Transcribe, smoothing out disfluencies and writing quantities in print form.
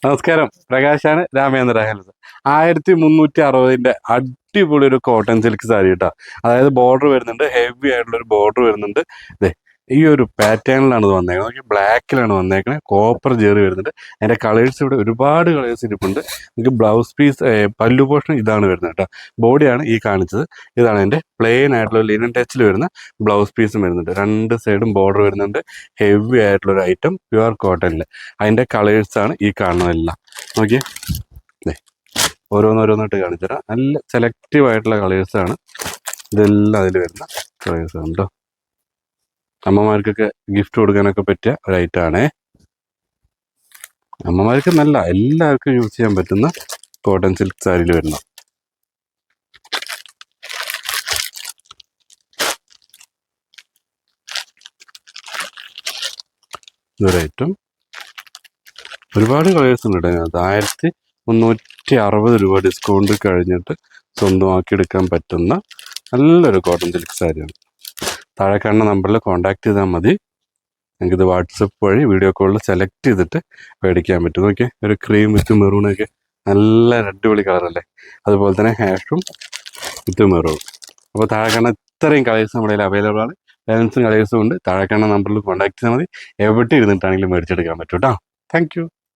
നമസ്കാരം, പ്രകാശാണ് രാമേന്ദ്ര ഹെൽത്ത്. 1360 അടിപൊളി ഒരു കോട്ടൺ സിൽക്ക് സാരി കേട്ടോ. അതായത് ബോർഡർ വരുന്നുണ്ട്, ഹെവി ആയിട്ടുള്ള ഒരു ബോർഡർ വരുന്നുണ്ട്. ഇതേ ഈ ഒരു പാറ്റേണിലാണ് ഇത് വന്നേക്കുന്നത്. നോക്കി, ബ്ലാക്കിലാണ് വന്നേക്കുന്നത്, കോപ്പർ ജെറി വരുന്നുണ്ട്. അതിൻ്റെ കളേഴ്സ് ഇവിടെ ഒരുപാട് കളേഴ്സ് ഇരിപ്പുണ്ട്. നിങ്ങൾക്ക് ബ്ലൗസ് പീസ് പല്ലു പോർഷൻ ഇതാണ് വരുന്നത് കേട്ടോ. ബോഡിയാണ് ഈ കാണിച്ചത്. ഇതാണ് എൻ്റെ പ്ലെയിൻ ആയിട്ടുള്ള ലിനൻ ടച്ചിൽ വരുന്ന ബ്ലൗസ് പീസും വരുന്നുണ്ട്. രണ്ട് സൈഡും ബോർഡർ വരുന്നുണ്ട്. ഹെവി ആയിട്ടുള്ള ഒരു ഐറ്റം, പ്യുവർ കോട്ടണിൽ. അതിൻ്റെ കളേഴ്സാണ് ഈ കാണുന്നതെല്ലാം. നോക്കിയേ, ഓരോന്നോരോന്നിട്ട് കാണിച്ചു തരാം. നല്ല സെലക്റ്റീവ് ആയിട്ടുള്ള കളേഴ്സാണ് ഇതെല്ലാം. അതിൽ വരുന്ന കളേഴ്സാണ് കേട്ടോ. അമ്മമാർക്കൊക്കെ ഗിഫ്റ്റ് കൊടുക്കാനൊക്കെ പറ്റിയ ഒരു ഐറ്റമാണേ. അമ്മമാർക്ക് നല്ല എല്ലാവർക്കും യൂസ് ചെയ്യാൻ പറ്റുന്ന കോട്ടൺ സിൽക്ക് സാരിയിൽ വരുന്ന ഇതൊരു ഐറ്റം. ഒരുപാട് കളേഴ്സ് ഉണ്ട് അതിനകത്ത്. 1360 രൂപ ഡിസ്കൗണ്ട് കഴിഞ്ഞിട്ട് സ്വന്തമാക്കിയെടുക്കാൻ പറ്റുന്ന നല്ലൊരു കോട്ടൺ സിൽക്ക് സാരിയാണ്. താഴെ കാണുന്ന നമ്പറിൽ കോൺടാക്ട് ചെയ്താൽ മതി. നിങ്ങൾക്കിത് വാട്സപ്പ് വഴി വീഡിയോ കോളിൽ സെലക്ട് ചെയ്തിട്ട് മേടിക്കാൻ പറ്റും. നോക്കിയേ, ഒരു ക്രീം വിത്ത് മെറൂണൊക്കെ നല്ല അടിപൊളി കളറല്ലേ. അതുപോലെ തന്നെ ഹാഷും വിത്ത് മെറൂൺ. അപ്പോൾ താഴെ കാണുന്ന ഇത്രയും കളേഴ്സ് നമ്മുടെ കയ്യിൽ അവൈലബിൾ ആണ്. ബാലൻസും കളേഴ്സും ഉണ്ട്. താഴെ കാണുന്ന നമ്പറിൽ കോൺടാക്ട് ചെയ്താൽ മതി. എവിടെ ഇരുന്നിട്ടാണെങ്കിലും മേടിച്ചെടുക്കാൻ പറ്റും കേട്ടോ. Thank you.